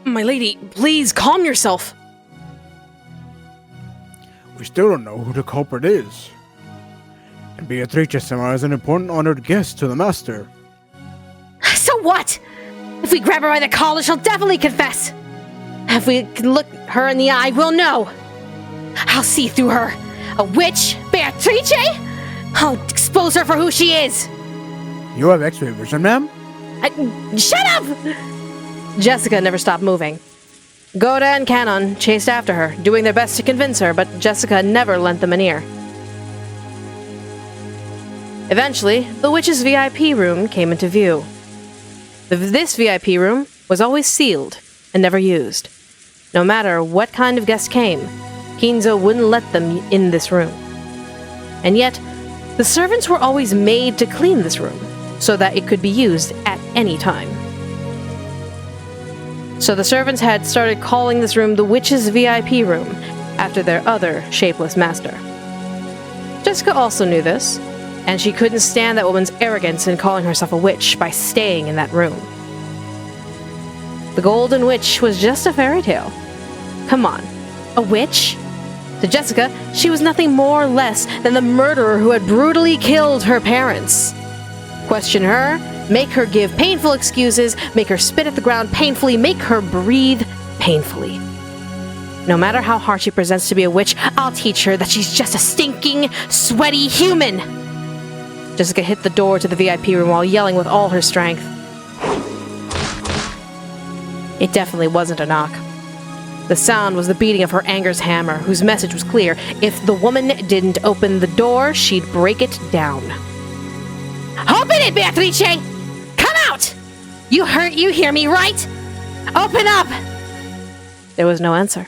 My lady, please calm yourself. We still don't know who the culprit is. And Beatrice-sama is an important honored guest to the master. So what? If we grab her by the collar, she'll definitely confess. If we can look her in the eye, we'll know. I'll see through her. A witch? Beatrice? I'll expose her for who she is. You have X-ray vision, ma'am? Shut up! Jessica never stopped moving. Goda and Canon chased after her, doing their best to convince her, but Jessica never lent them an ear. Eventually, the witch's VIP room came into view. This VIP room was always sealed and never used. No matter what kind of guest came, Kinzo wouldn't let them in this room. And yet, the servants were always made to clean this room, so that it could be used at any time. So the servants had started calling this room the witch's VIP room, after their other shapeless master. Jessica also knew this, and she couldn't stand that woman's arrogance in calling herself a witch by staying in that room. The Golden Witch was just a fairy tale. Come on, a witch? To Jessica, she was nothing more or less than the murderer who had brutally killed her parents. Question her, make her give painful excuses, make her spit at the ground painfully, make her breathe painfully. No matter how hard she presents to be a witch, I'll teach her that she's just a stinking, sweaty human. Jessica hit the door to the VIP room while yelling with all her strength. It definitely wasn't a knock. The sound was the beating of her anger's hammer, whose message was clear. If the woman didn't open the door, she'd break it down. Open it, Beatrice! Come out! You hear me, right? Open up! There was no answer.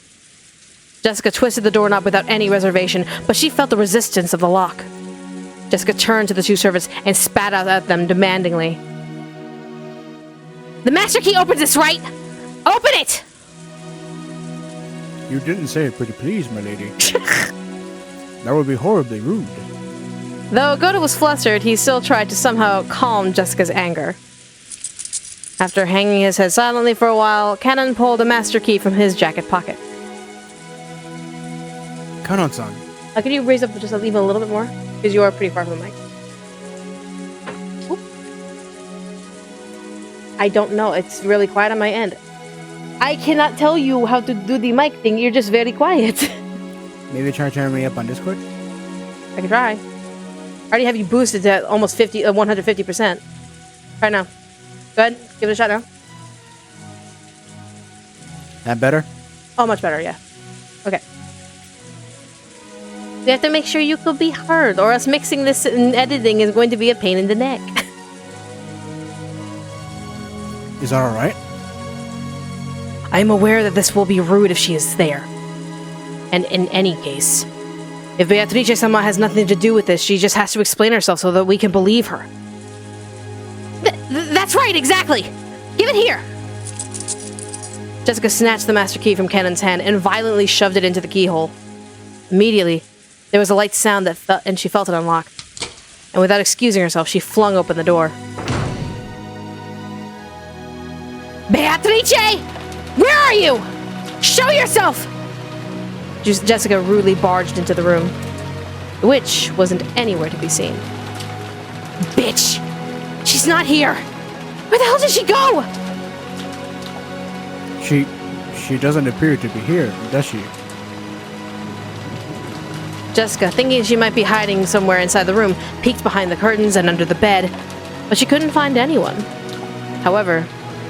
Jessica twisted the doorknob without any reservation, but she felt the resistance of the lock. Jessica turned to the two servants and spat out at them demandingly. The master key opens this, right? Open it! You didn't say it pretty please, my lady. That would be horribly rude. Though Goda was flustered, he still tried to somehow calm Jessica's anger. After hanging his head silently for a while, Canon pulled a master key from his jacket pocket. Kanon-san. Could you raise up just even a little bit more? Because you are pretty far from the mic. Oop. I don't know. It's really quiet on my end. I cannot tell you how to do the mic thing. You're just very quiet. Maybe try turning me up on Discord? I can try. I already have you boosted to almost 150%. Try now. Go ahead. Give it a shot now. That better? Oh, much better, yeah. Okay. We have to make sure you could be heard, or else mixing this and editing is going to be a pain in the neck. Is that alright? I am aware that this will be rude if she is there. And in any case, if Beatrice-sama has nothing to do with this, she just has to explain herself so that we can believe her. That's right, exactly! Give it here! Jessica snatched the master key from Canon's hand and violently shoved it into the keyhole. Immediately, there was a light sound and she felt it unlock. And without excusing herself, she flung open the door. Beatrice! Where are you? Show yourself! Jessica rudely barged into the room. The witch wasn't anywhere to be seen. Bitch! She's not here! Where the hell did she go? She doesn't appear to be here, does she? Jessica, thinking she might be hiding somewhere inside the room, peeked behind the curtains and under the bed, but she couldn't find anyone. However,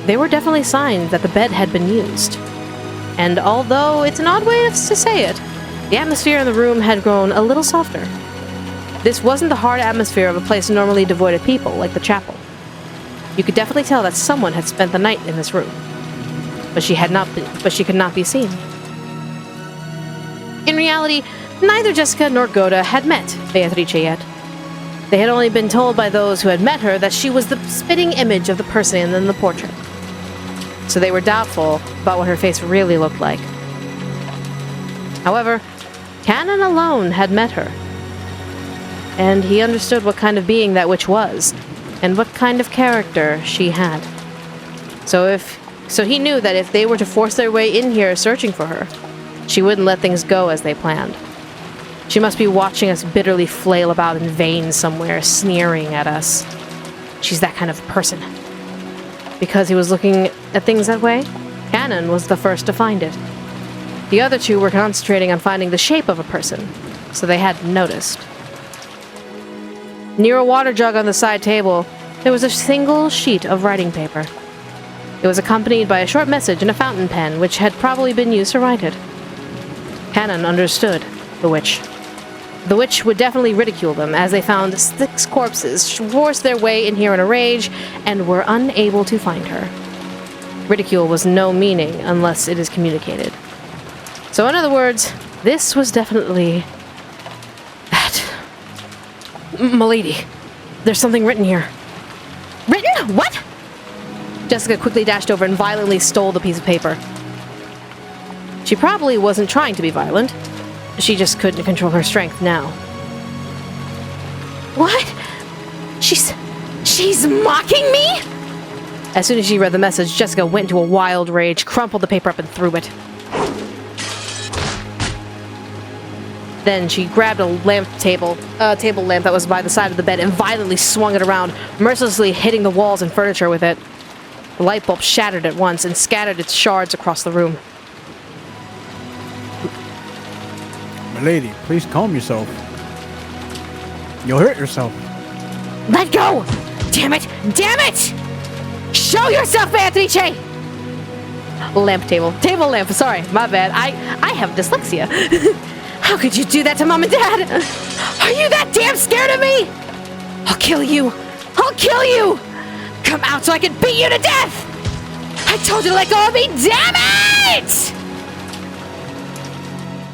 there were definitely signs that the bed had been used. And although it's an odd way to say it, the atmosphere in the room had grown a little softer. This wasn't the hard atmosphere of a place normally devoid of people, like the chapel. You could definitely tell that someone had spent the night in this room. But she could not be seen. In reality, neither Jessica nor Goda had met Beatrice yet. They had only been told by those who had met her that she was the spitting image of the person in the portrait. So they were doubtful about what her face really looked like. However, Canon alone had met her. And he understood what kind of being that witch was, and what kind of character she had. So if So he knew that if they were to force their way in here searching for her, she wouldn't let things go as they planned. She must be watching us bitterly flail about in vain somewhere, sneering at us. She's that kind of person. Because he was looking at things that way, Cannon was the first to find it. The other two were concentrating on finding the shape of a person, so they hadn't noticed. Near a water jug on the side table, there was a single sheet of writing paper. It was accompanied by a short message in a fountain pen, which had probably been used to write it. Cannon understood the witch. The witch would definitely ridicule them, as they found 6 corpses, forced their way in here in a rage, and were unable to find her. Ridicule was no meaning unless it is communicated. So in other words, this was definitely that. M'lady, there's something written here. Written? What? Jessica quickly dashed over and violently stole the piece of paper. She probably wasn't trying to be violent. She just couldn't control her strength now. What? She's mocking me? As soon as she read the message, Jessica went into a wild rage, crumpled the paper up and threw it. Then she grabbed a table lamp that was by the side of the bed and violently swung it around, mercilessly hitting the walls and furniture with it. The light bulb shattered at once and scattered its shards across the room. Milady, please calm yourself. You'll hurt yourself. Let go! Damn it! Damn it! Show yourself, Beatrice! Table lamp, sorry, my bad. I have dyslexia. How could you do that to Mom and Dad? Are you that damn scared of me? I'll kill you! I'll kill you! Come out so I can beat you to death! I told you to let go of me, damn it!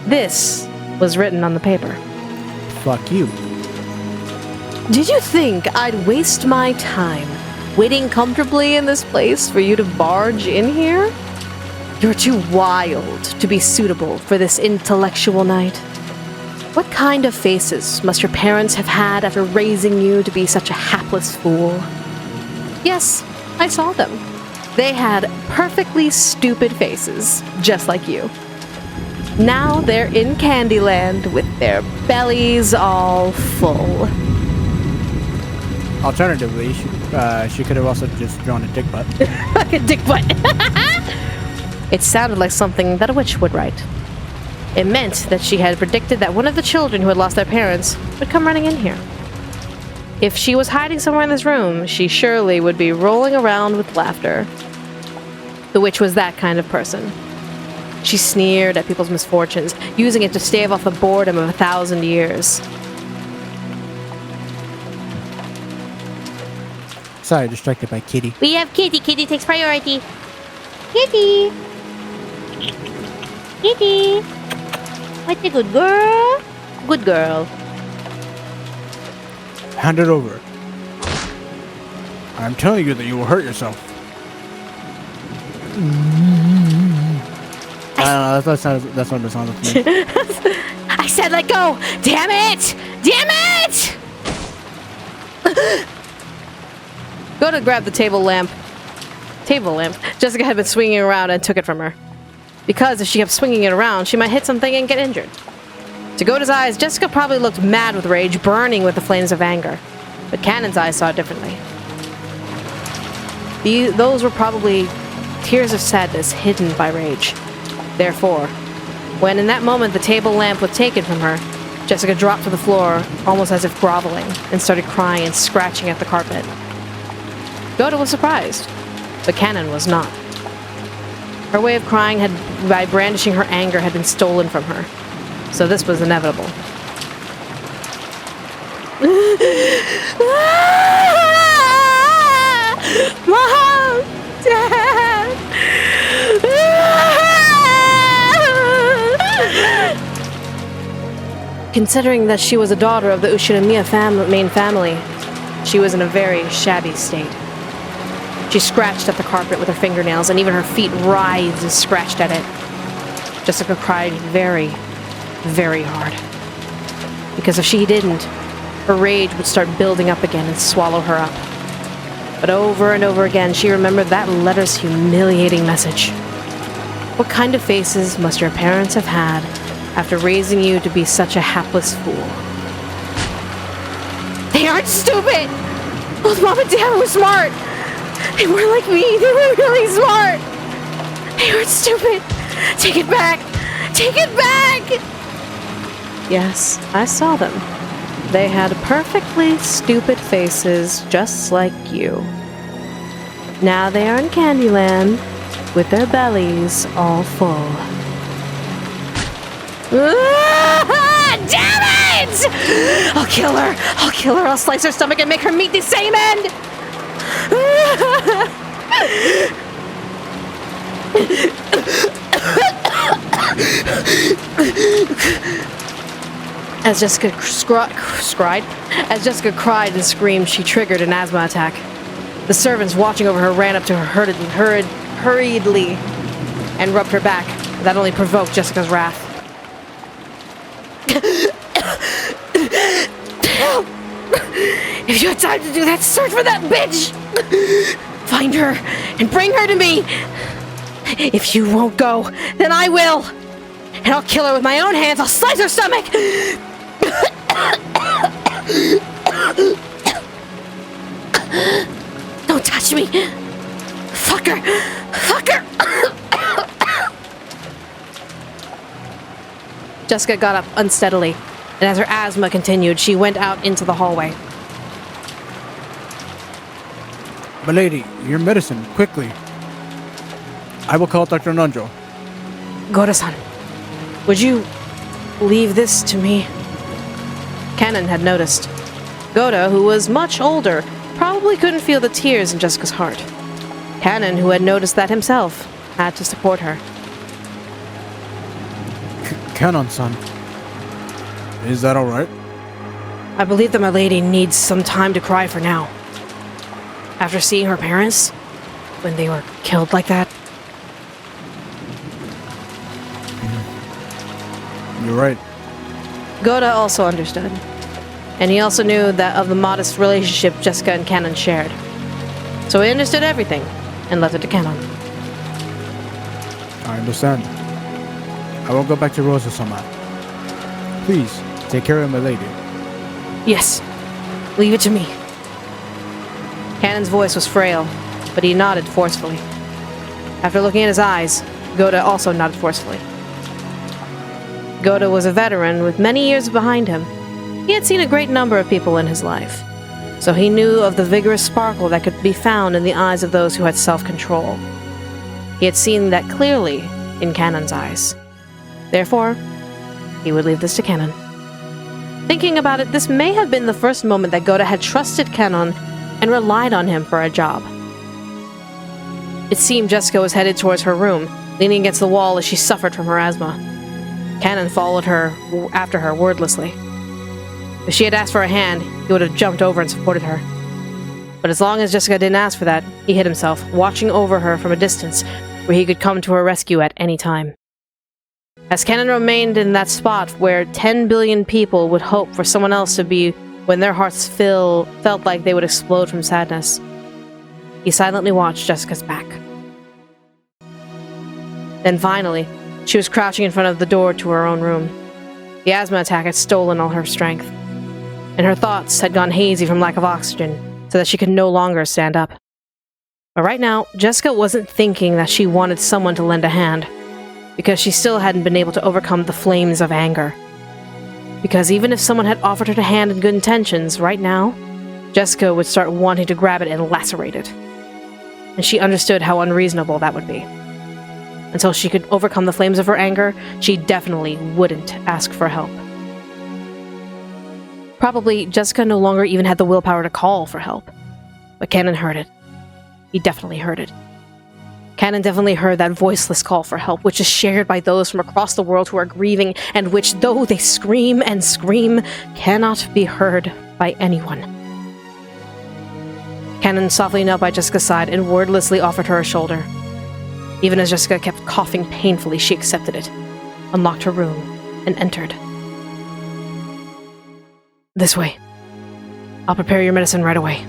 This was written on the paper. Fuck you. Did you think I'd waste my time waiting comfortably in this place for you to barge in here? You're too wild to be suitable for this intellectual night. What kind of faces must your parents have had after raising you to be such a hapless fool? Yes, I saw them. They had perfectly stupid faces, just like you. Now they're in Candyland with their bellies all full. Alternatively, she could have also just drawn a dick butt. Like a dick butt. It sounded like something that a witch would write. It meant that she had predicted that one of the children who had lost their parents would come running in here. If she was hiding somewhere in this room, she surely would be rolling around with laughter. The witch was that kind of person. She sneered at people's misfortunes, using it to stave off the boredom of 1,000 years. Sorry, distracted by Kitty. We have Kitty. Kitty takes priority. Kitty! Kitty! What's a good girl? Good girl. Hand it over. I'm telling you that you will hurt yourself. I don't know, that's what the song is to me. I said let go! Damn it! Damn it! Go to grab the table lamp. Jessica had been swinging around and took it from her. Because if she kept swinging it around, she might hit something and get injured. To Goda's eyes, Jessica probably looked mad with rage, burning with the flames of anger. But Cannon's eyes saw it differently. Those were probably tears of sadness hidden by rage. Therefore, when in that moment the table lamp was taken from her, Jessica dropped to the floor, almost as if groveling, and started crying and scratching at the carpet. Goda was surprised, but Cannon was not. Her way of crying by brandishing her anger had been stolen from her, so this was inevitable. Mom! Dad! Considering that she was a daughter of the Ushinomiya main family, she was in a very shabby state. She scratched at the carpet with her fingernails, and even her feet writhed and scratched at it. Jessica cried very, very hard. Because if she didn't, her rage would start building up again and swallow her up. But over and over again, she remembered that letter's humiliating message. What kind of faces must your parents have had after raising you to be such a hapless fool? They aren't stupid! Both Mom and Dad were smart! They weren't like me, they were really smart! They aren't stupid! Take it back! Take it back! Yes, I saw them. They had perfectly stupid faces just like you. Now they are in Candyland, with their bellies all full. Damn it! I'll kill her! I'll kill her! I'll slice her stomach and make her meet the same end! As Jessica cried and screamed, she triggered an asthma attack. The servants watching over her ran up to her hurriedly and rubbed her back. That only provoked Jessica's wrath. Help! If you had time to do that, search for that bitch! Find her and bring her to me! If you won't go, then I will! And I'll kill her with my own hands! I'll slice her stomach! Don't touch me! Fuck her! Fuck her! Jessica got up unsteadily, and as her asthma continued, she went out into the hallway. Milady, your medicine, quickly. I will call Dr. Nanjo. Goda-san, would you leave this to me? Canon had noticed. Goda, who was much older, probably couldn't feel the tears in Jessica's heart. Canon, who had noticed that himself, had to support her. Canon-san, is that alright? I believe that my lady needs some time to cry for now. After seeing her parents, when they were killed like that. You're right. Goda also understood. And he also knew that of the modest relationship Jessica and Canon shared. So he understood everything and left it to Canon. I understand. I will go back to Rosa-sama. Please, take care of my lady. Yes. Leave it to me. Canon's voice was frail, but he nodded forcefully. After looking at his eyes, Goda also nodded forcefully. Goda was a veteran with many years behind him. He had seen a great number of people in his life, so he knew of the vigorous sparkle that could be found in the eyes of those who had self-control. He had seen that clearly in Canon's eyes. Therefore, he would leave this to Canon. Thinking about it, this may have been the first moment that Goda had trusted Canon and relied on him for a job. It seemed Jessica was headed towards her room, leaning against the wall as she suffered from her asthma. Canon followed her after her wordlessly. If she had asked for a hand, he would have jumped over and supported her. But as long as Jessica didn't ask for that, he hid himself, watching over her from a distance where he could come to her rescue at any time. As Canon remained in that spot where 10 billion people would hope for someone else to be when their hearts felt like they would explode from sadness, he silently watched Jessica's back. Then finally, she was crouching in front of the door to her own room. The asthma attack had stolen all her strength, and her thoughts had gone hazy from lack of oxygen, so that she could no longer stand up. But right now, Jessica wasn't thinking that she wanted someone to lend a hand, because she still hadn't been able to overcome the flames of anger. Because even if someone had offered her a hand in good intentions, right now, Jessica would start wanting to grab it and lacerate it. And she understood how unreasonable that would be. Until she could overcome the flames of her anger, she definitely wouldn't ask for help. Probably, Jessica no longer even had the willpower to call for help. But Canon heard it. He definitely heard it. Canon definitely heard that voiceless call for help, which is shared by those from across the world who are grieving, and which, though they scream and scream, cannot be heard by anyone. Canon softly knelt by Jessica's side and wordlessly offered her a shoulder. Even as Jessica kept coughing painfully, she accepted it, unlocked her room, and entered. This way. I'll prepare your medicine right away.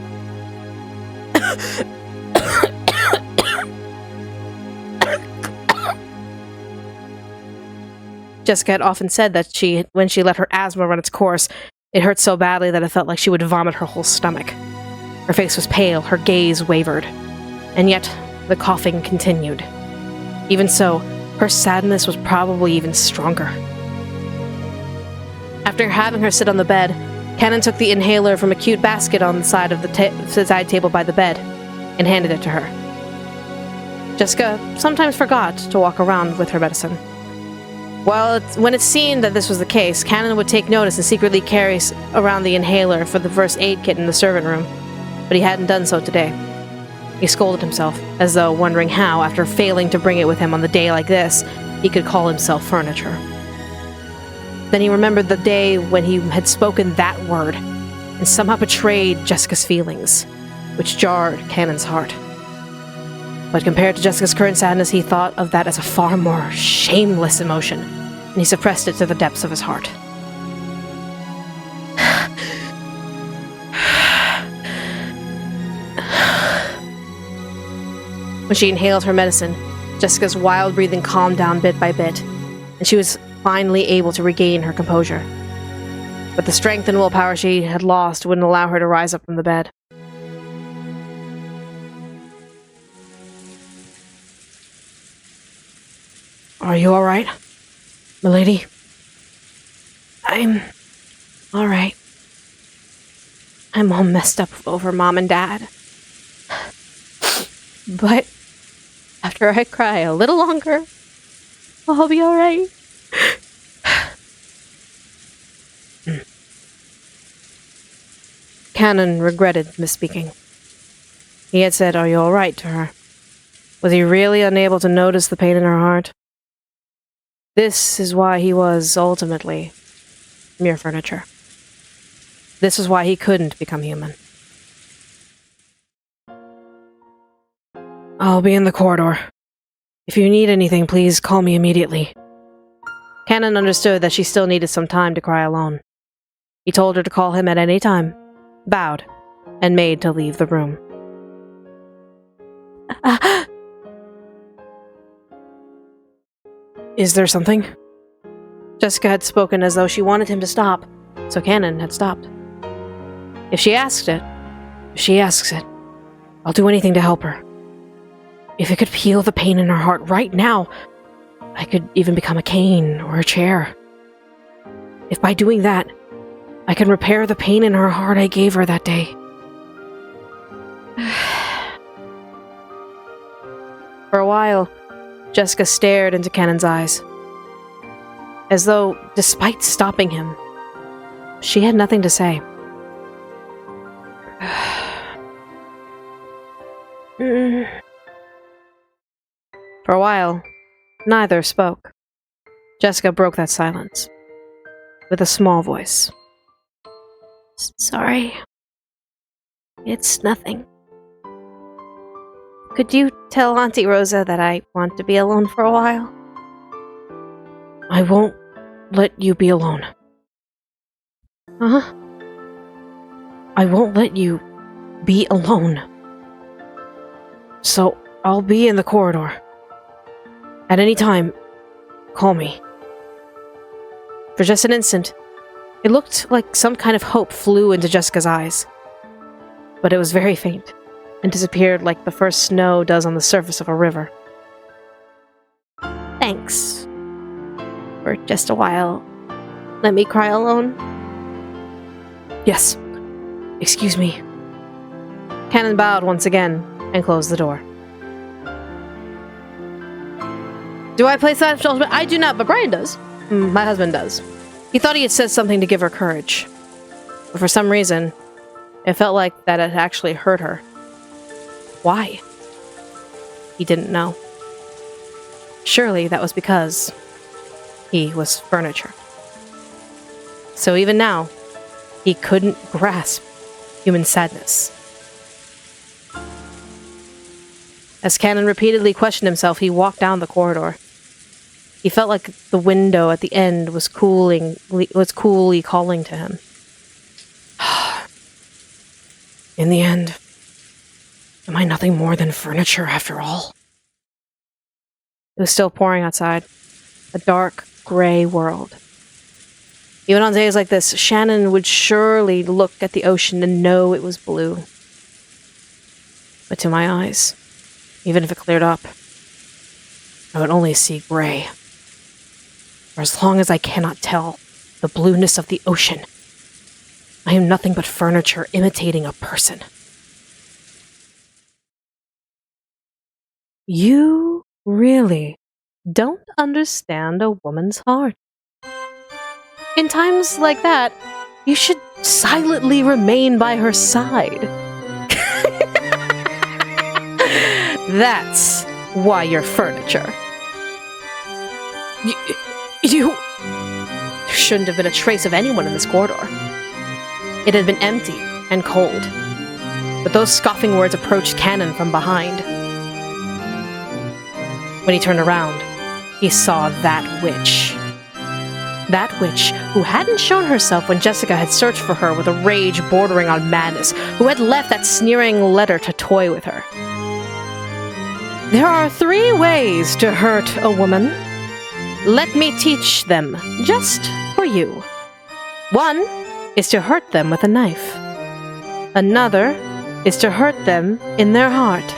Jessica had often said that when she let her asthma run its course, it hurt so badly that it felt like she would vomit her whole stomach. Her face was pale, her gaze wavered, and yet the coughing continued. Even so, her sadness was probably even stronger. After having her sit on the bed, Cannon took the inhaler from a cute basket on the side of the side table by the bed and handed it to her. Jessica sometimes forgot to walk around with her medicine. When it seemed that this was the case, Cannon would take notice and secretly carry around the inhaler for the first aid kit in the servant room, but he hadn't done so today. He scolded himself, as though wondering how, after failing to bring it with him on the day like this, he could call himself furniture. Then he remembered the day when he had spoken that word, and somehow betrayed Jessica's feelings, which jarred Cannon's heart. But compared to Jessica's current sadness, he thought of that as a far more shameless emotion, and he suppressed it to the depths of his heart. When she inhaled her medicine, Jessica's wild breathing calmed down bit by bit, and she was finally able to regain her composure. But the strength and willpower she had lost wouldn't allow her to rise up from the bed. Are you alright, milady? I'm alright. I'm all messed up over Mom and Dad. But after I cry a little longer, I'll be alright. Cannon regretted misspeaking. He had said, "Are you alright?" to her. Was he really unable to notice the pain in her heart? This is why he was, ultimately, mere furniture. This is why he couldn't become human. I'll be in the corridor. If you need anything, please call me immediately. Cannon understood that she still needed some time to cry alone. He told her to call him at any time, bowed, and made to leave the room. Is there something? Jessica had spoken as though she wanted him to stop, so Cannon had stopped. If she asks it, I'll do anything to help her. If it could heal the pain in her heart right now, I could even become a cane or a chair. If by doing that, I can repair the pain in her heart I gave her that day. For a while, Jessica stared into Cannon's eyes, as though, despite stopping him, she had nothing to say. For a while, neither spoke. Jessica broke that silence with a small voice. Sorry. It's nothing. Could you tell Auntie Rosa that I want to be alone for a while? I won't let you be alone. Huh? I won't let you be alone. So I'll be in the corridor. At any time, call me. For just an instant, it looked like some kind of hope flew into Jessica's eyes. But it was very faint, and disappeared like the first snow does on the surface of a river. Thanks. For just a while, let me cry alone? Yes. Excuse me. Cannon bowed once again, and closed the door. Do I play Silent Judgment? I do not, but Bryan does. My husband does. He thought he had said something to give her courage. But for some reason, it felt like that it actually hurt her. Why? He didn't know. Surely that was because he was furniture. So even now, he couldn't grasp human sadness. As Cannon repeatedly questioned himself, he walked down the corridor. He felt like the window at the end was coolly calling to him. In the end, Am I nothing more than furniture after all? It was still pouring outside. A dark, gray world. Even on days like this, Shannon would surely look at the ocean and know it was blue. But to my eyes, even if it cleared up, I would only see gray. For as long as I cannot tell the blueness of the ocean, I am nothing but furniture imitating a person. You really don't understand a woman's heart. In times like that, you should silently remain by her side. That's why you're furniture. You... There shouldn't have been a trace of anyone in this corridor. It had been empty and cold. But those scoffing words approached Cannon from behind. When he turned around, he saw that witch. That witch who hadn't shown herself when Jessica had searched for her with a rage bordering on madness, who had left that sneering letter to toy with her. There are 3 ways to hurt a woman. Let me teach them, just for you. 1 is to hurt them with a knife. Another is to hurt them in their heart.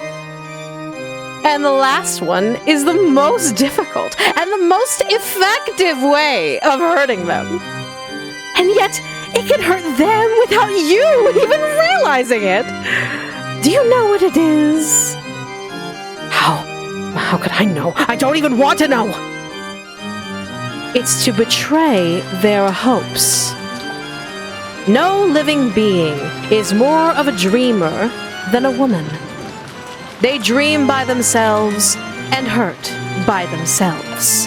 And the last one is the most difficult and the most effective way of hurting them. And yet, it can hurt them without you even realizing it. Do you know what it is? How could I know? I don't even want to know! It's to betray their hopes. No living being is more of a dreamer than a woman. They dream by themselves and hurt by themselves.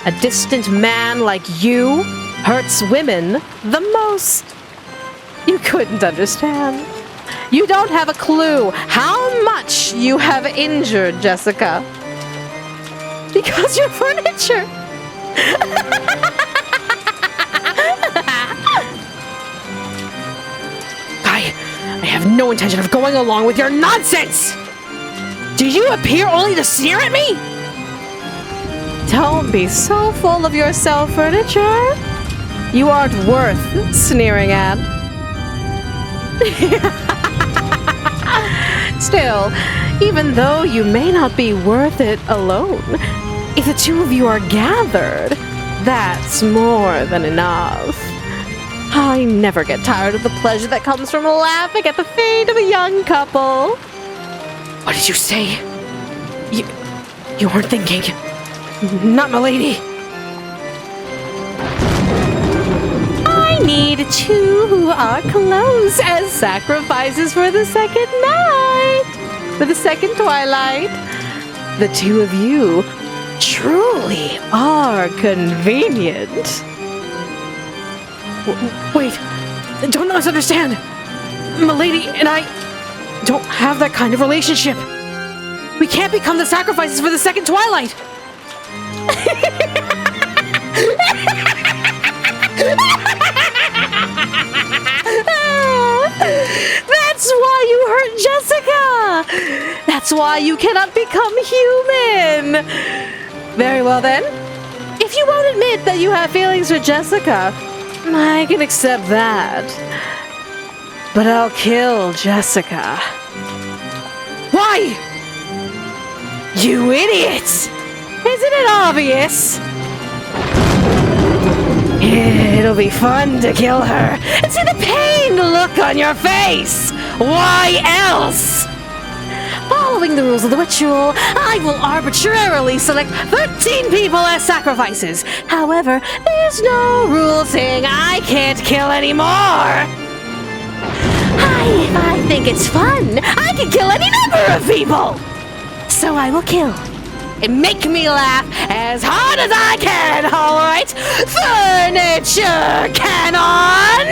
A distant man like you hurts women the most. You couldn't understand. You don't have a clue how much you have injured Jessica. Because you're furniture. I have no intention of going along with your nonsense! Do you appear only to sneer at me? Don't be so full of yourself, furniture. You aren't worth sneering at. Still, even though you may not be worth it alone, if the 2 of you are gathered, that's more than enough. I never get tired of the pleasure that comes from laughing at the fate of a young couple. What did you say? You weren't thinking. Not milady. I need 2 who are close as sacrifices for the second night. For the second twilight. The 2 of you truly are convenient. Wait, don't misunderstand. Milady and I don't have that kind of relationship. We can't become the sacrifices for the second twilight. That's why you hurt Jessica. That's why you cannot become human. Very well then. If you won't admit that you have feelings for Jessica, I can accept that. But I'll kill Jessica. Why? You idiots! Isn't it obvious? It'll be fun to kill her and see the pained look on your face. Why else? Following the rules of the ritual, I will arbitrarily select 13 people as sacrifices. However, there's no rule saying I can't kill anymore. If I think it's fun, I can kill any number of people. So I will kill. And make me laugh as hard as I can, alright? Furniture cannon!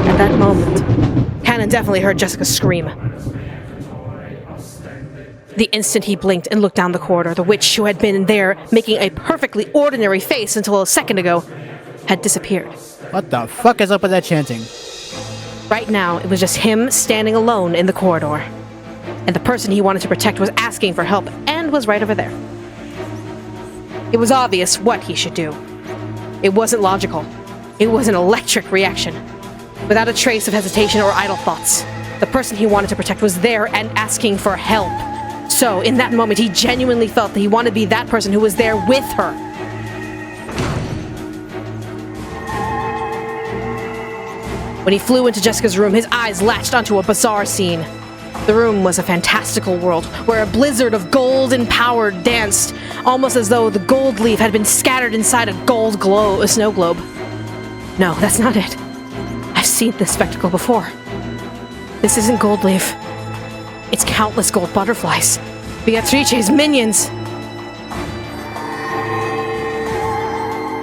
At that moment, Cannon definitely heard Jessica scream. The instant he blinked and looked down the corridor, the witch who had been there making a perfectly ordinary face until a second ago had disappeared. What the fuck is up with that chanting? Right now, it was just him standing alone in the corridor. And the person he wanted to protect was asking for help and was right over there. It was obvious what he should do. It wasn't logical. It was an electric reaction. Without a trace of hesitation or idle thoughts. The person he wanted to protect was there and asking for help. So, in that moment, he genuinely felt that he wanted to be that person who was there with her. When he flew into Jessica's room, his eyes latched onto a bizarre scene. The room was a fantastical world, where a blizzard of golden power danced, almost as though the gold leaf had been scattered inside a snow globe. No, that's not it. I've seen this spectacle before. This isn't gold leaf. It's countless gold butterflies. Beatrice's minions!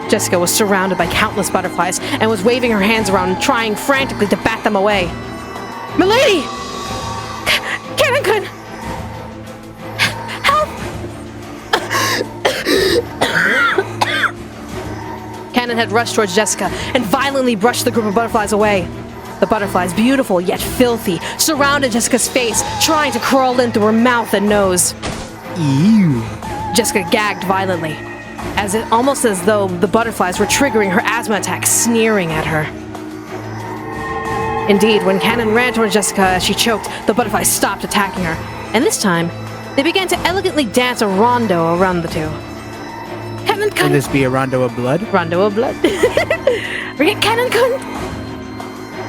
Jessica was surrounded by countless butterflies and was waving her hands around, trying frantically to bat them away. Milady! Canon-kun! Help! Canon had rushed towards Jessica and violently brushed the group of butterflies away. The butterflies, beautiful yet filthy, surrounded Jessica's face, trying to crawl in through her mouth and nose. Ew. Jessica gagged violently, almost as though the butterflies were triggering her asthma attack, sneering at her. Indeed, when Canon ran towards Jessica as she choked, the butterflies stopped attacking her, and this time, they began to elegantly dance a rondo around the two. Can this be a rondo of blood? Rondo of blood? Canon-kun!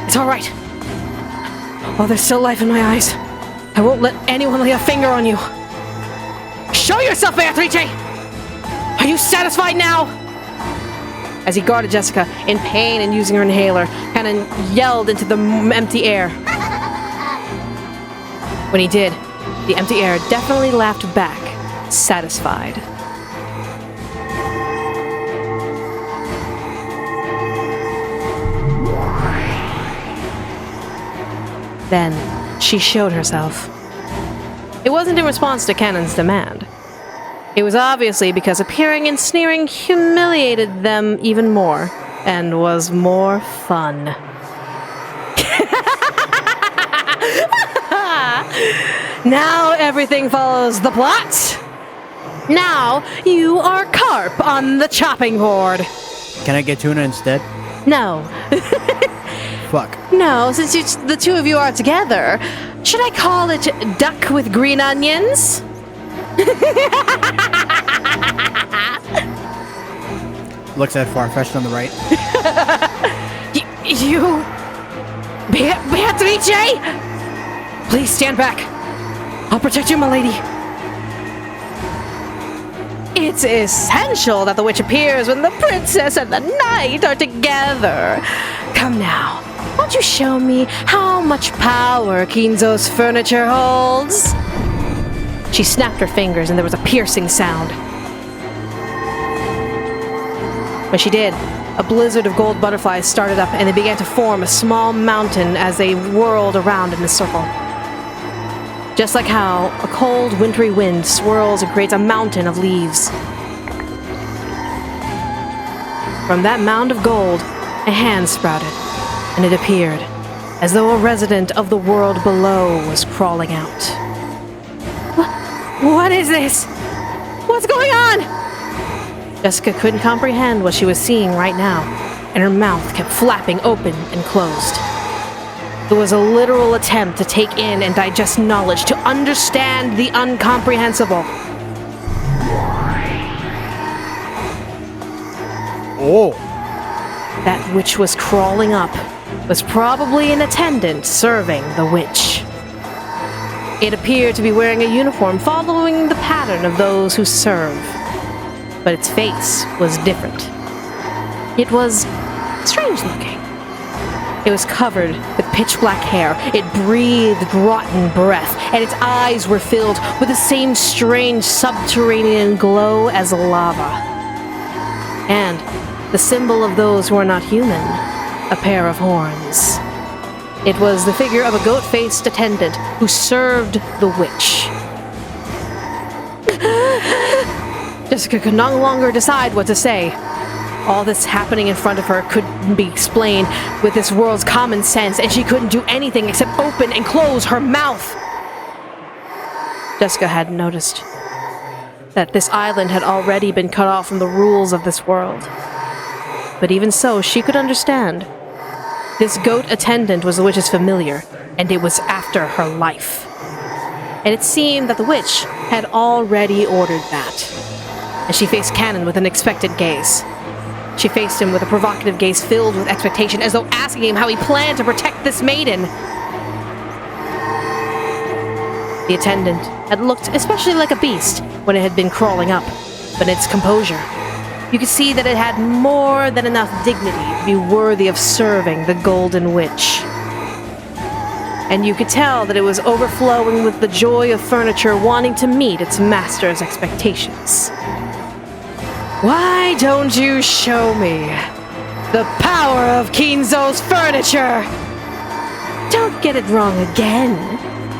It's alright. While there's still life in my eyes, I won't let anyone lay a finger on you. Show yourself, Beatrice! Are you satisfied now? As he guarded Jessica, in pain and using her inhaler, Canon yelled into the empty air. When he did, the empty air definitely laughed back, satisfied. Then, she showed herself. It wasn't in response to Canon's demand. It was obviously because appearing and sneering humiliated them even more, and was more fun. Now everything follows the plot! Now you are carp on the chopping board! Can I get tuna instead? No. Fuck. No, since the two of you are together, should I call it duck with green onions? Looks at far-fetched on the right. You... Beatrice! Please stand back. I'll protect you, my lady. It's essential that the witch appears when the princess and the knight are together. Come now. Won't you show me how much power Kinzo's furniture holds? She snapped her fingers and there was a piercing sound. When she did, a blizzard of gold butterflies started up and they began to form a small mountain as they whirled around in a circle. Just like how a cold, wintry wind swirls and creates a mountain of leaves. From that mound of gold, a hand sprouted, and it appeared, as though a resident of the world below was crawling out. What is this? What's going on? Jessica couldn't comprehend what she was seeing right now, and her mouth kept flapping open and closed. It was a literal attempt to take in and digest knowledge, to understand the incomprehensible. Oh. That which was crawling up was probably an attendant serving the witch. It appeared to be wearing a uniform following the pattern of those who serve, but its face was different. It was strange looking. It was covered with pitch-black hair, it breathed rotten breath, and its eyes were filled with the same strange subterranean glow as lava. And the symbol of those who are not human, a pair of horns. It was the figure of a goat-faced attendant who served the witch. Jessica could no longer decide what to say. All this happening in front of her couldn't be explained with this world's common sense, and she couldn't do anything except open and close her mouth. Jessica had noticed that this island had already been cut off from the rules of this world. But even so, she could understand. This goat attendant was the witch's familiar, and it was after her life. And it seemed that the witch had already ordered that. And she faced Canon with an expectant gaze. She faced him with a provocative gaze filled with expectation, as though asking him how he planned to protect this maiden. The attendant had looked especially like a beast when it had been crawling up, but its composure. You could see that it had more than enough dignity to be worthy of serving the Golden Witch. And you could tell that it was overflowing with the joy of furniture wanting to meet its master's expectations. Why don't you show me the power of Kinzo's furniture? Don't get it wrong again.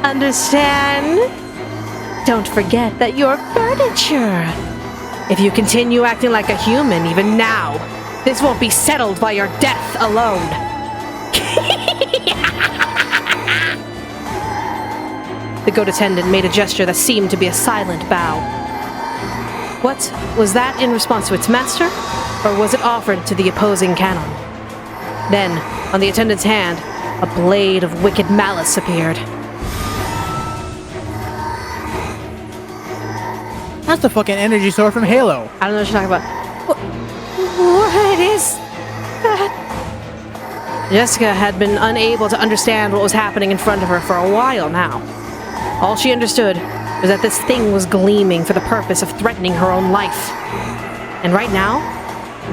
Understand? Don't forget that you're furniture. If you continue acting like a human even now, this won't be settled by your death alone. The goat attendant made a gesture that seemed to be a silent bow. What was that in response to its master, or was it offered to the opposing canon? Then, on the attendant's hand, a blade of wicked malice appeared. That's the fucking energy sword from Halo. I don't know what you're talking about. What is that? Jessica had been unable to understand what was happening in front of her for a while now. All she understood was that this thing was gleaming for the purpose of threatening her own life. And right now,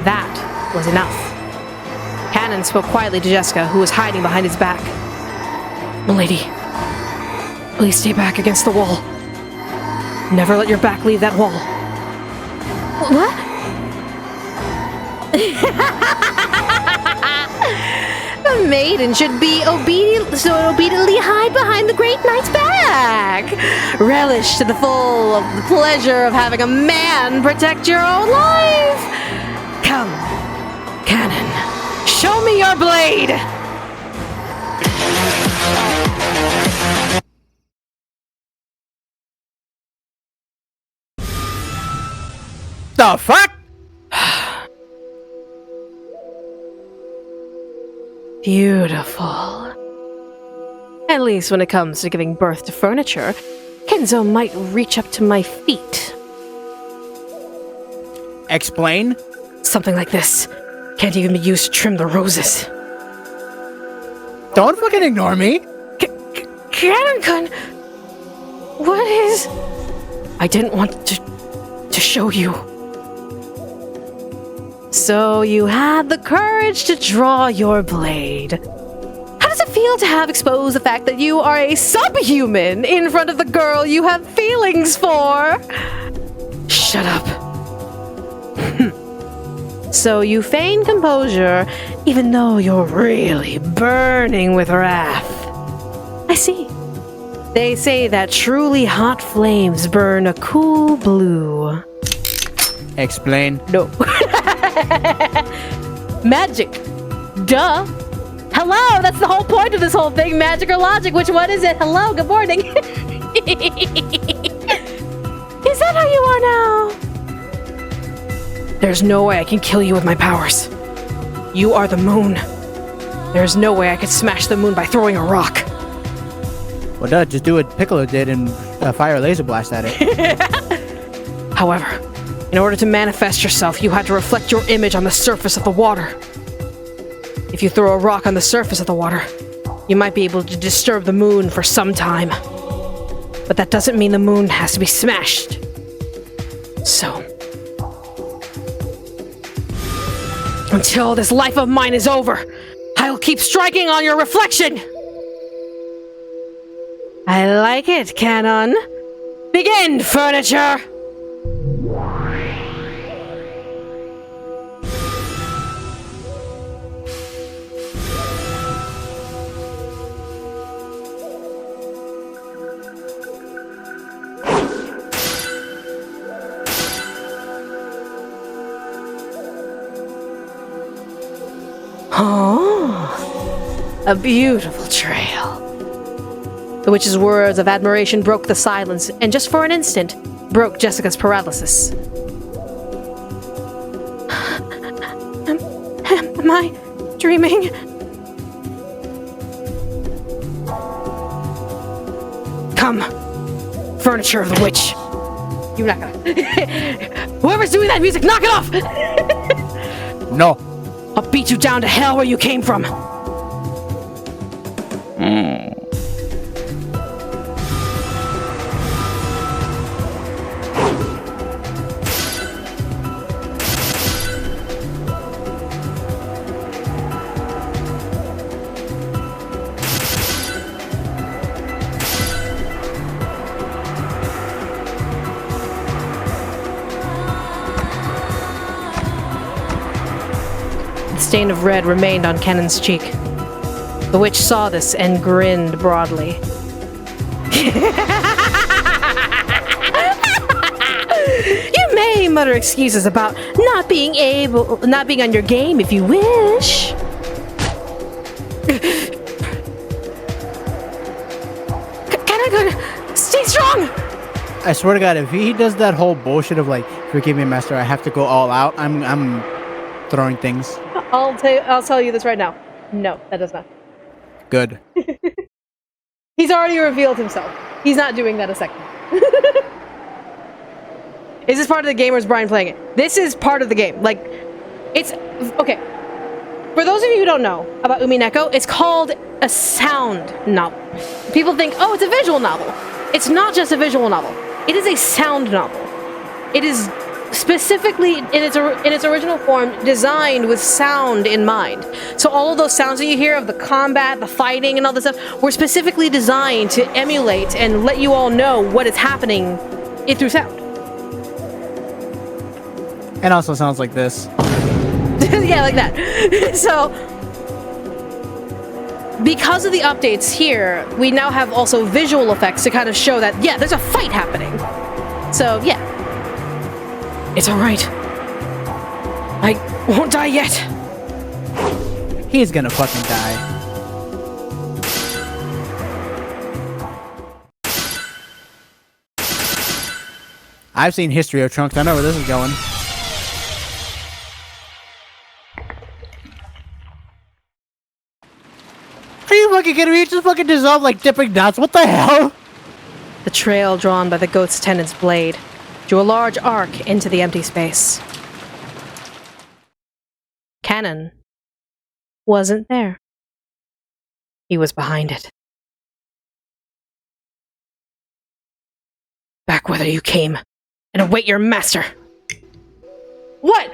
that was enough. Canon spoke quietly to Jessica, who was hiding behind his back. "Milady, please stay back against the wall. Never let your back leave that wall." What? A maiden should be obediently hide behind the great knight's back. Relish to the full of the pleasure of having a man protect your own life. Come, Canon, show me your blade. The fuck? Beautiful. At least when it comes to giving birth to furniture, Kenzo might reach up to my feet. Explain? Something like this can't even be used to trim the roses. Don't fucking ignore me. Canon-kun! What is... I didn't want to show you. So you had the courage to draw your blade. How does it feel to have exposed the fact that you are a subhuman in front of the girl you have feelings for? Shut up. So you feign composure even though you're really burning with wrath. I see. They say that truly hot flames burn a cool blue. Explain. No. Magic. Duh. Hello, that's the whole point of this whole thing. Magic or logic, which one is it? Hello, good morning. Is that how you are now? There's no way I can kill you with my powers. You are the moon. There's no way I could smash the moon by throwing a rock. Well, duh, just do what Piccolo did and fire a laser blast at it. However, in order to manifest yourself, you had to reflect your image on the surface of the water. If you throw a rock on the surface of the water, you might be able to disturb the moon for some time. But that doesn't mean the moon has to be smashed. So, until this life of mine is over, I'll keep striking on your reflection! I like it, Canon. Begin, furniture! Oh, a beautiful trail. The witch's words of admiration broke the silence, and just for an instant, broke Jessica's paralysis. Am I dreaming? Come, furniture of the witch. You're not gonna. Whoever's doing that music, knock it off! No. I'll beat you down to hell where you came from. The stain of red remained on Cannon's cheek. The witch saw this and grinned broadly. You may mutter excuses about not being on your game if you wish. Cannon, stay strong! I swear to God, if he does that whole bullshit of like, forgive me, master, I have to go all out, I'm throwing things. I'll tell you this right now. No, that does not. Good. He's already revealed himself. He's not doing that a second. Is this part of the game or is Bryan playing it? This is part of the game. Like, it's... Okay. For those of you who don't know about Umineko, it's called a sound novel. People think, oh, it's a visual novel. It's not just a visual novel. It is a sound novel. It is specifically, in its original form, designed with sound in mind. So all of those sounds that you hear of the combat, the fighting, and all this stuff were specifically designed to emulate and let you all know what is happening through sound. And also sounds like this. Yeah, like that. So, because of the updates here, we now have also visual effects to kind of show that, yeah, there's a fight happening. So, yeah. It's alright. I won't die yet. He's gonna fucking die. I've seen History of Trunks. I know where this is going. Are you fucking kidding me? You just fucking dissolve like dipping dots. What the hell? The trail drawn by the ghost tenant's blade drew a large arc into the empty space. Cannon wasn't there. He was behind it. Back whither you came, and await your master. What?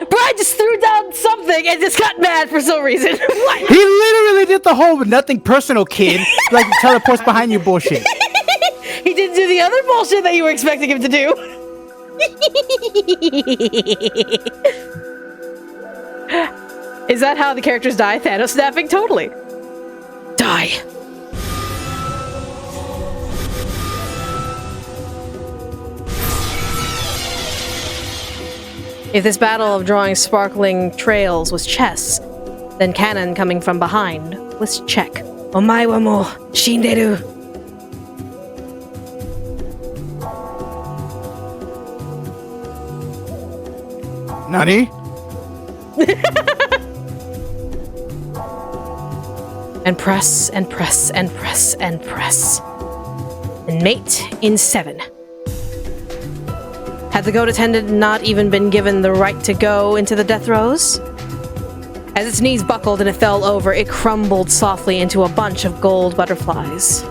Bryan just threw down something and just got mad for some reason. What? He literally did the whole nothing personal, kid. Like teleports behind you bullshit. He didn't do the other bullshit that you were expecting him to do. Is that how the characters die? Thanos snapping? Totally. Die. If this battle of drawing sparkling trails was chess, then Cannon coming from behind was check. Omae wa mo shinderu. Nani? And press, and press, and press, and press. And mate in 7. Had the goat attendant not even been given the right to go into the death throes? As its knees buckled and it fell over, it crumbled softly into a bunch of gold butterflies.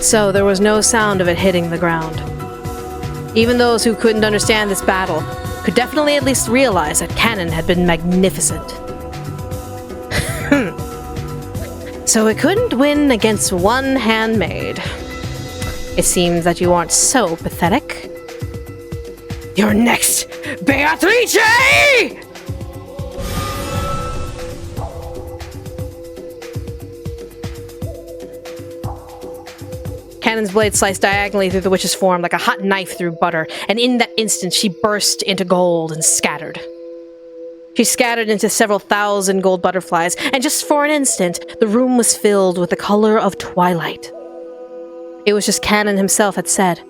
So there was no sound of it hitting the ground. Even those who couldn't understand this battle could definitely at least realize that Cannon had been magnificent. So it couldn't win against one handmaid. It seems that you aren't so pathetic. You're next, Beatrice! Cannon's blade sliced diagonally through the witch's form like a hot knife through butter, and in that instant she burst into gold and scattered. She scattered into several thousand gold butterflies, and just for an instant, the room was filled with the color of twilight. It was just Cannon himself had said.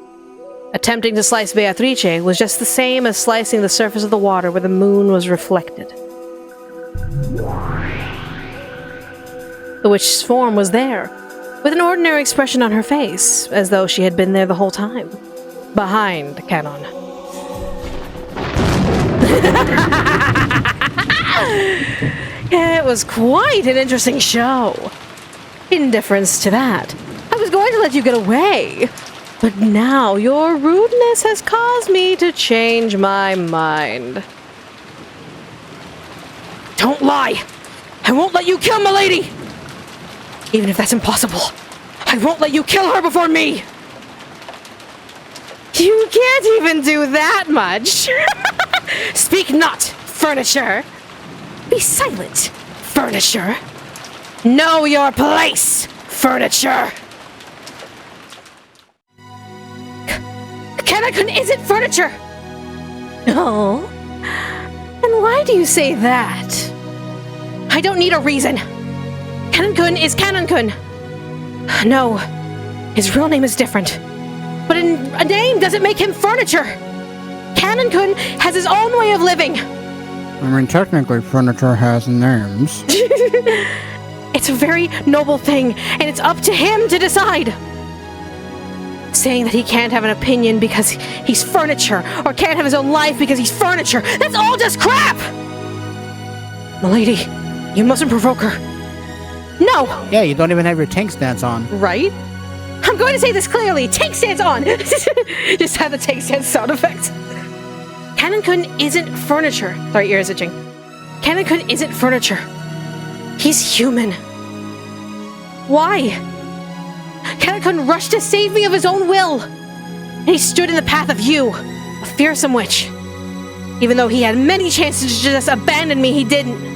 Attempting to slice Beatrice was just the same as slicing the surface of the water where the moon was reflected. The witch's form was there, with an ordinary expression on her face, as though she had been there the whole time. Behind Cannon. It was quite an interesting show. In deference to that, I was going to let you get away. But now your rudeness has caused me to change my mind. Don't lie! I won't let you kill Milady! Even if that's impossible, I won't let you kill her before me! You can't even do that much! Speak not, furniture! Be silent, furniture! Know your place, furniture! Kanakun isn't furniture! Oh? And why do you say that? I don't need a reason. Kanakun is Kanakun. No, his real name is different. But a name doesn't make him furniture. Kanakun has his own way of living. I mean, technically, furniture has names. It's a very noble thing, and it's up to him to decide. Saying that he can't have an opinion because he's furniture, or can't have his own life because he's furniture, that's all just crap! Milady, you mustn't provoke her. No! Yeah, you don't even have your tank stance on. Right? I'm going to say this clearly. Tank stance on! Just have the tank stance sound effect. Kanakun isn't furniture. Sorry, ears itching. Kanakun isn't furniture. He's human. Why? Kanakun rushed to save me of his own will. And he stood in the path of you, a fearsome witch. Even though he had many chances to just abandon me, he didn't.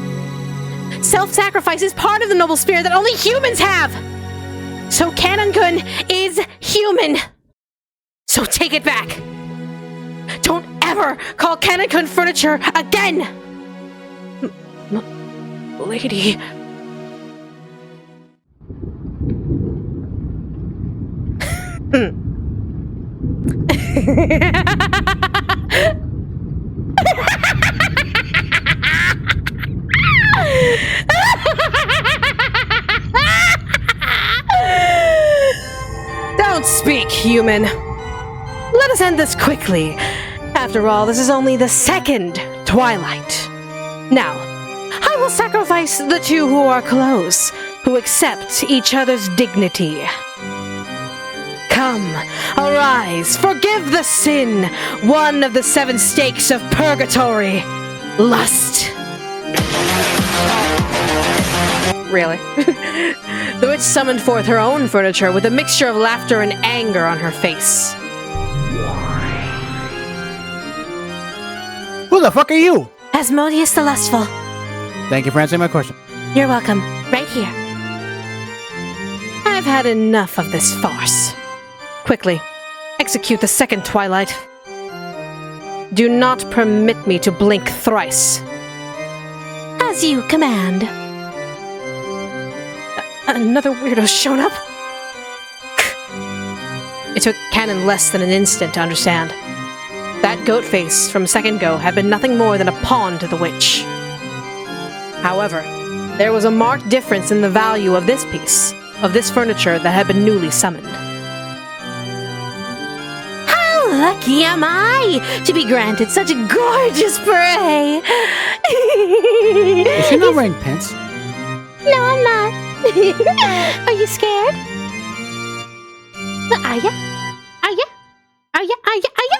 Self-sacrifice is part of the noble spirit that only humans have. So Kanakun is human. So take it back. Don't ever call Kanakun furniture again. Lady. Don't speak, human. Let us end this quickly. After all, this is only the second twilight. Now, I will sacrifice the two who are close, who accept each other's dignity. Come, arise, forgive the sin, one of the 7 stakes of purgatory, lust. Really? The witch summoned forth her own furniture with a mixture of laughter and anger on her face. Who the fuck are you? Asmodeus the Lustful. Thank you for answering my question. You're welcome. Right here. I've had enough of this farce. Quickly, execute the second twilight. Do not permit me to blink thrice. As you command. Another weirdo's shown up? It took Cannon less than an instant to understand. That goat face from a second ago had been nothing more than a pawn to the witch. However, there was a marked difference in the value of this piece, of this furniture that had been newly summoned. How lucky am I to be granted such a gorgeous prey! Is she not wearing pants? No, I'm not. Are you scared? Are ya? Are ya? Are ya? Are ya? Are ya?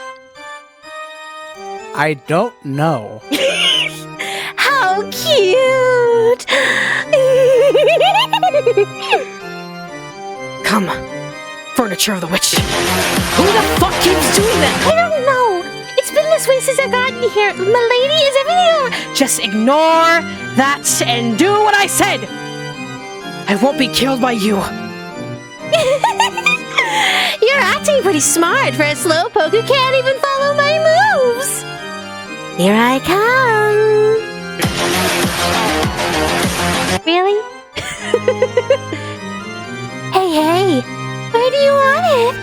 I don't know. How cute! Come, furniture of the witch. Who the fuck keeps doing that? I don't know. It's been this way since I got here. Milady, is everything alright? Just ignore that and do what I said. I won't be killed by you. You're acting pretty smart for a slowpoke who can't even follow my moves. Here I come. Really? Hey, where do you want it?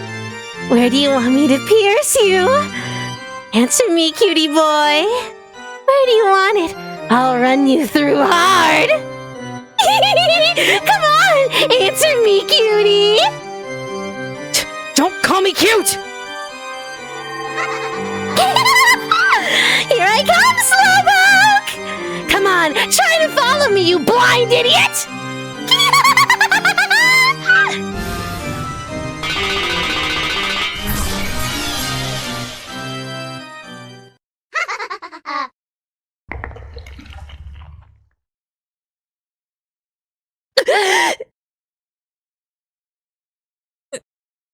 Where do you want me to pierce you? Answer me, cutie boy. Where do you want it? I'll run you through hard. Come on, answer me, cutie. Don't call me cute! Here I come, Slowpoke! Come on, try to follow me, you blind idiot!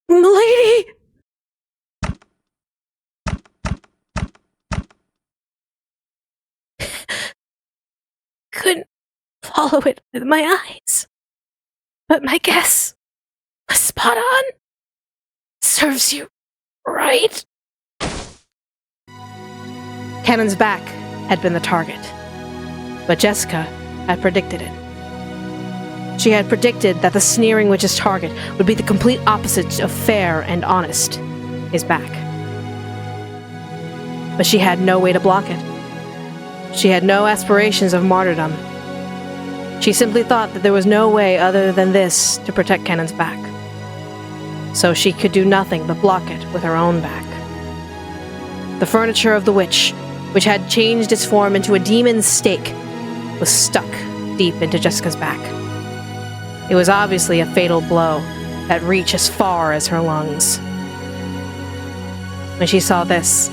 Milady! Couldn't follow it with my eyes, but my guess was spot on. Serves you right. Cannon's back had been the target, but Jessica had predicted it. She had predicted that the sneering witch's target would be the complete opposite of fair and honest, his back. But she had no way to block it. She had no aspirations of martyrdom. She simply thought that there was no way other than this to protect Cannon's back. So she could do nothing but block it with her own back. The furniture of the witch, which had changed its form into a demon's stake, was stuck deep into Jessica's back. It was obviously a fatal blow that reached as far as her lungs. When she saw this,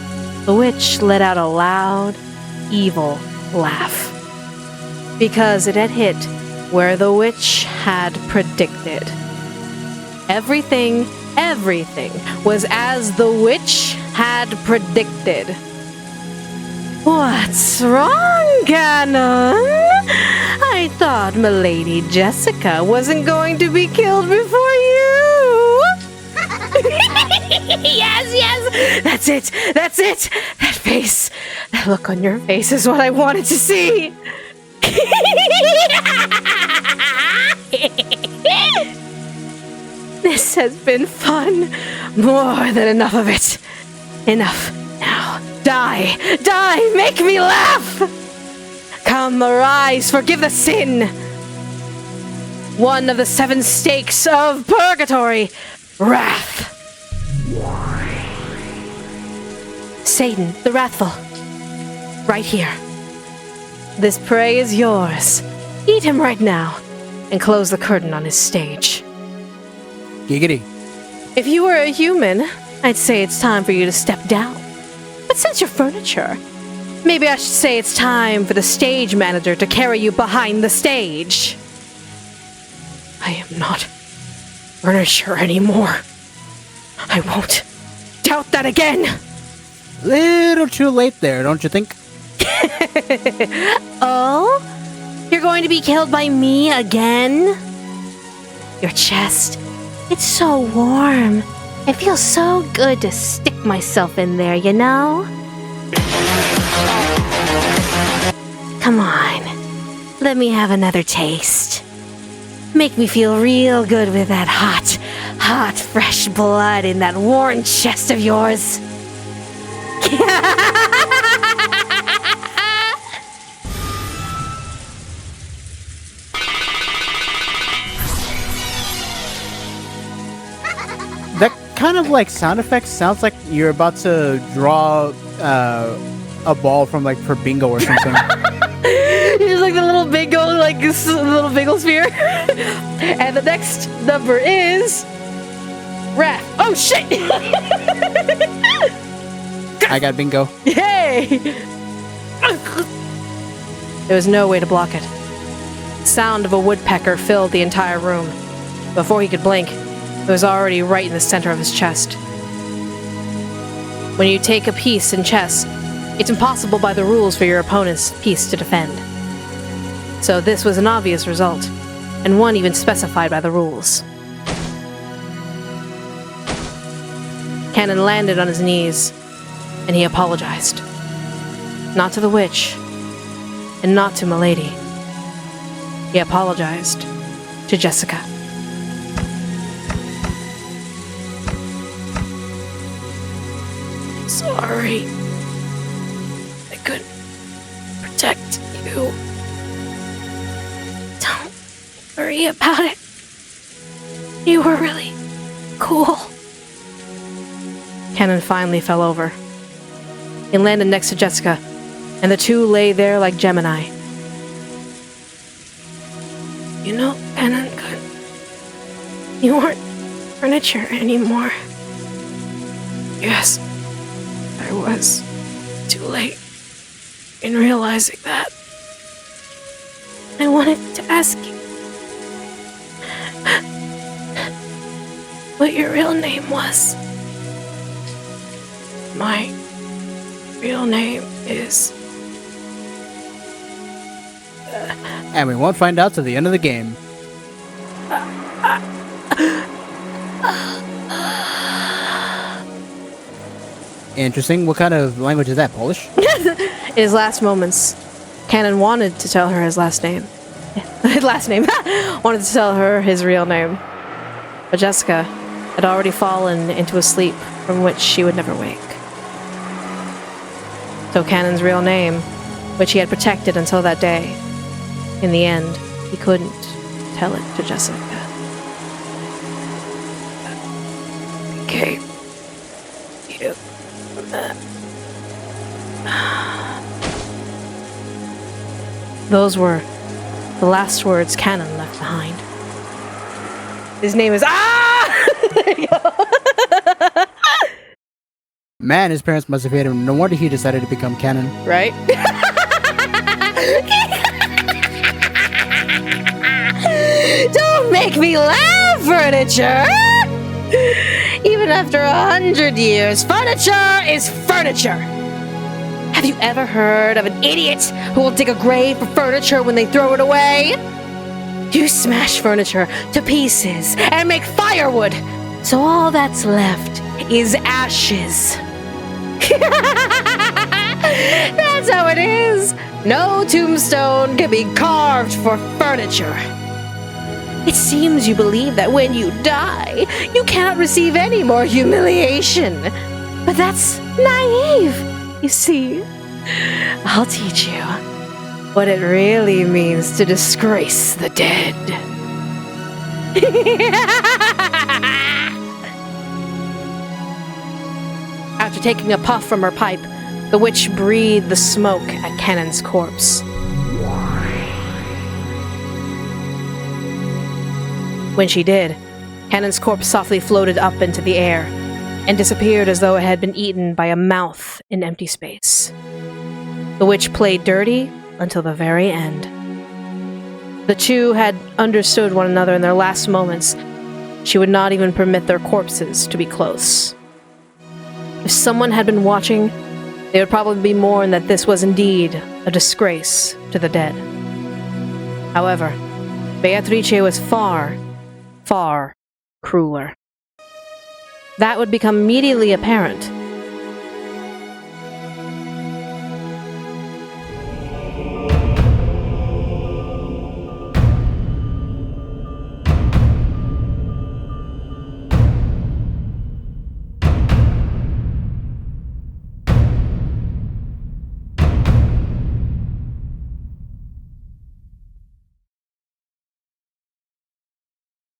the witch let out a loud, evil laugh. Because it had hit where the witch had predicted. Everything was as the witch had predicted. What's wrong, Cannon? I thought Milady Jessica wasn't going to be killed before you. Yes, that's it. That face, that look on your face is what I wanted to see. This has been fun. More than enough of it. Enough now. Die, make me laugh. Come, arise, forgive the sin. One of the 7 stakes of purgatory, wrath. Satan, the wrathful, right here. This prey is yours. Eat him right now, and close the curtain on his stage. Giggity. If you were a human, I'd say it's time for you to step down. But since you're furniture, maybe I should say it's time for the stage manager to carry you behind the stage. I am not furniture anymore. I won't doubt that again. Little too late there, don't you think? Oh? You're going to be killed by me again? Your chest, it's so warm. It feels so good to stick myself in there, you know? Come on, let me have another taste. Make me feel real good with that hot, fresh blood in that worn chest of yours. That kind of like sound effect sounds like you're about to draw a ball from like for bingo or something. He's like the little bingo, like this little bingo sphere. And the next number is wrath. Oh shit! I got bingo. Yay! There was no way to block it. The sound of a woodpecker filled the entire room. Before he could blink, it was already right in the center of his chest. When you take a piece in chess, it's impossible by the rules for your opponent's piece to defend. So this was an obvious result, and one even specified by the rules. Canon landed on his knees, and he apologized. Not to the witch, and not to Milady. He apologized to Jessica. Sorry. I couldn't protect you. Don't worry about it. You were really cool. Canon finally fell over. He landed next to Jessica, and the two lay there like Gemini. You know, Pennon, you weren't furniture anymore. Yes, I was too late in realizing that. I wanted to ask you what your real name was. My real name is... And we won't find out till the end of the game. Interesting. What kind of language is that? Polish? In his last moments, Canon wanted to tell her his last name. His last name. Wanted to tell her his real name. But Jessica had already fallen into a sleep from which she would never wake. So Canon's real name, which he had protected until that day, in the end, he couldn't tell it to Jessica. Okay. You... Those were the last words Canon left behind. His name is... There you go. Man, his parents must have hated him. No wonder he decided to become canon. Right? Don't make me laugh, furniture! Even after 100 years, furniture is furniture! Have you ever heard of an idiot who will dig a grave for furniture when they throw it away? You smash furniture to pieces and make firewood, so all that's left is ashes. That's how it is. No tombstone can be carved for furniture. It seems you believe that when you die, you cannot receive any more humiliation. But that's naive, you see. I'll teach you what it really means to disgrace the dead. After taking a puff from her pipe, the witch breathed the smoke at Canon's corpse. When she did, Canon's corpse softly floated up into the air and disappeared as though it had been eaten by a mouth in empty space. The witch played dirty until the very end. The two had understood one another in their last moments. She would not even permit their corpses to be close. If someone had been watching, they would probably mourn that this was indeed a disgrace to the dead. However, Beatrice was far, far crueler. That would become immediately apparent